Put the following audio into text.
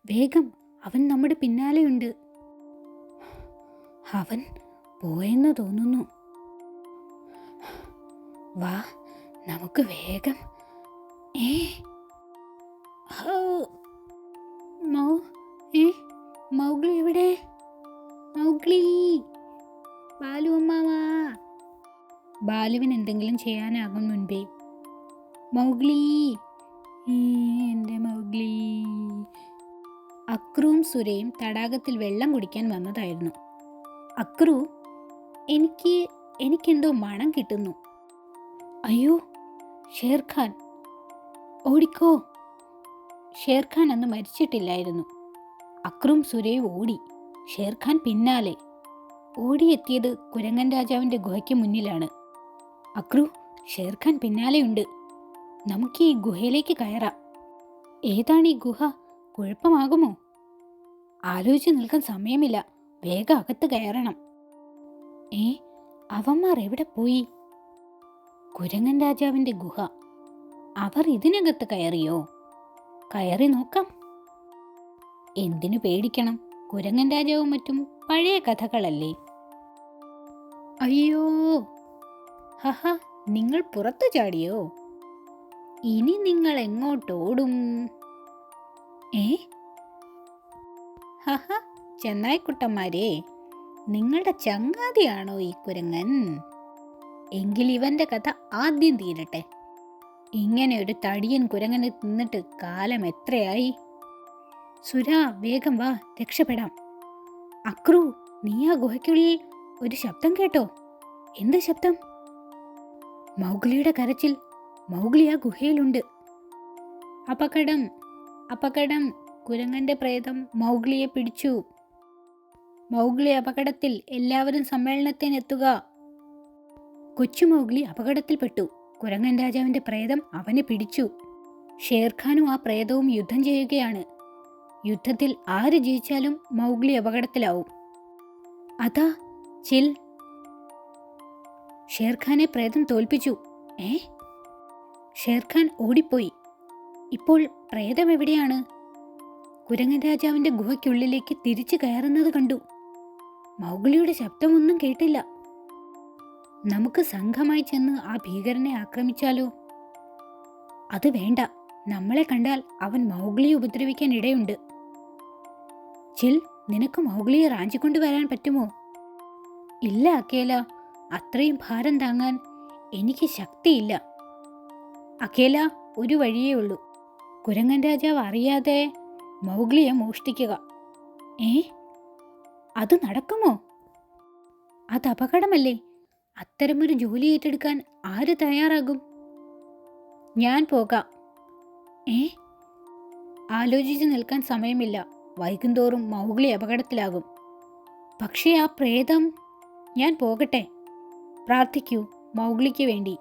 വേഗം, അവൻ നമ്മുടെ പിന്നാലെയുണ്ട്. അവൻ പോയെന്ന് തോന്നുന്നു. വാ, നമുക്ക് വേഗം. മൗഗ്ലി എവിടെ? മൗഗ്ലി, ബാലു അമ്മാവാ. ബാലുവിന് എന്തെങ്കിലും ചെയ്യാനാകും മുൻപേ മൗഗ്ലി, എൻ്റെ മൗഗ്ലി. അക്രുവും സുരയും തടാകത്തിൽ വെള്ളം കുടിക്കാൻ വന്നതായിരുന്നു. അക്രു, എനിക്കെന്തോ മണം കിട്ടുന്നു. അയ്യോ, ഷേർഖാൻ, ഓടിക്കോ. ഷേർഖാൻ അന്ന് മരിച്ചിട്ടില്ലായിരുന്നു. അക്രുവും സുരയും ഓടി, ഷേർഖാൻ പിന്നാലെ. ഓടിയെത്തിയത് കുരങ്ങൻ രാജാവിൻ്റെ ഗുഹയ്ക്ക് മുന്നിലാണ്. അക്രു, ഷേർഖാൻ പിന്നാലെയുണ്ട്. നമുക്ക് ഈ ഗുഹയിലേക്ക് കയറാം. ഏതാണ് ഈ ഗുഹ? കുഴപ്പമാകുമോ? ആലോചിച്ച് നിൽക്കാൻ സമയമില്ല, വേഗം അകത്ത് കയറണം. അവന്മാർ എവിടെ പോയി? കുരങ്ങൻ രാജാവിൻ്റെ ഗുഹ. അവർ ഇതിനകത്ത് കയറിയോ? കയറി നോക്കാം. എന്തിനു പേടിക്കണം? കുരങ്ങൻ രാജാവും മറ്റും പഴയ കഥകളല്ലേ. അയ്യോ, ഹഹ, നിങ്ങൾ പുറത്തു ചാടിയോ? ഇനി നിങ്ങൾ എങ്ങോട്ടോടും? ഹഹ, ചെന്നായിക്കുട്ടന്മാരെ, നിങ്ങളുടെ ചങ്ങാതിയാണോ ഈ കുരങ്ങൻ? എങ്കിൽ ഇവന്റെ കഥ ആദ്യം തീരട്ടെ. ഇങ്ങനെ ഒരു തടിയൻ കുരങ്ങനെ തിന്നിട്ട് കാലം എത്രയായി? സുരാ, വേഗം വാ, രക്ഷപ്പെടാം. അക്രു, നീ ആ ഗുഹയ്ക്കുള്ളിൽ ഒരു ശബ്ദം കേട്ടോ? എന്ത് ശബ്ദം? മൗഗ്ലിയുടെ കരച്ചിൽ. മൗഗ്ലി ആ ഗുഹയിലുണ്ട്. അപകടം, അപകടം! കുരങ്ങന്റെ പ്രേതം മൗഗ്ലിയെ പിടിച്ചു. മൗഗ്ലി അപകടത്തിൽ, എല്ലാവരും സമ്മേളനത്തിനെത്തുക. കൊച്ചു മൗഗ്ലി അപകടത്തിൽപ്പെട്ടു. കുരങ്ങൻ രാജാവിന്റെ പ്രേതം അവനെ പിടിച്ചു. ഷേർഖാനും ആ പ്രേതവും യുദ്ധം ചെയ്യുകയാണ്. യുദ്ധത്തിൽ ആര് ജയിച്ചാലും മൗഗ്ലി അപകടത്തിലാവും. അതാ ചിൽ. ഷേർഖാനെ പ്രേതം തോൽപ്പിച്ചു. ഷേർഖാൻ ഓടിപ്പോയി. ഇപ്പോൾ പ്രേതം എവിടെയാണ്? കുരങ്ങൻ രാജാവിന്റെ ഗുഹയ്ക്കുള്ളിലേക്ക് തിരിച്ചു കയറുന്നത് കണ്ടു. മൗഗ്ലിയുടെ ശബ്ദമൊന്നും കേട്ടില്ല. നമുക്ക് സംഘമായി ചെന്ന് ആ ഭീകരനെ ആക്രമിച്ചാലോ? അത് വേണ്ട, നമ്മളെ കണ്ടാൽ അവൻ മൗഗ്ലിയെ ഉപദ്രവിക്കാൻ ഇടയുണ്ട്. ചിൽ, നിനക്ക് മൗഗ്ലിയെ റാഞ്ചിക്കൊണ്ടുവരാൻ പറ്റുമോ? ഇല്ല അക്കേല, അത്രയും ഭാരം താങ്ങാൻ എനിക്ക് ശക്തിയില്ല. അക്കേല, ഒരു വഴിയേ ഉള്ളൂ. കുരങ്ങൻ രാജാവ് അറിയാതെ മൗഗ്ലിയെ മോഷ്ടിക്കുക. അത് നടക്കുമോ? അത് അപകടമല്ലേ? അത്തരമൊരു ജോലി ഏറ്റെടുക്കാൻ ആര് തയ്യാറാകും? ഞാൻ പോകാം. ആലോചിച്ച് നിൽക്കാൻ സമയമില്ല. വൈകുന്തോറും മൗഗ്ലി അപകടത്തിലാകും. പക്ഷേ ആ പ്രേതം. ഞാൻ പോകട്ടെ. പ്രാർത്ഥിക്കൂ മൗഗ്ലിക്ക് വേണ്ടി.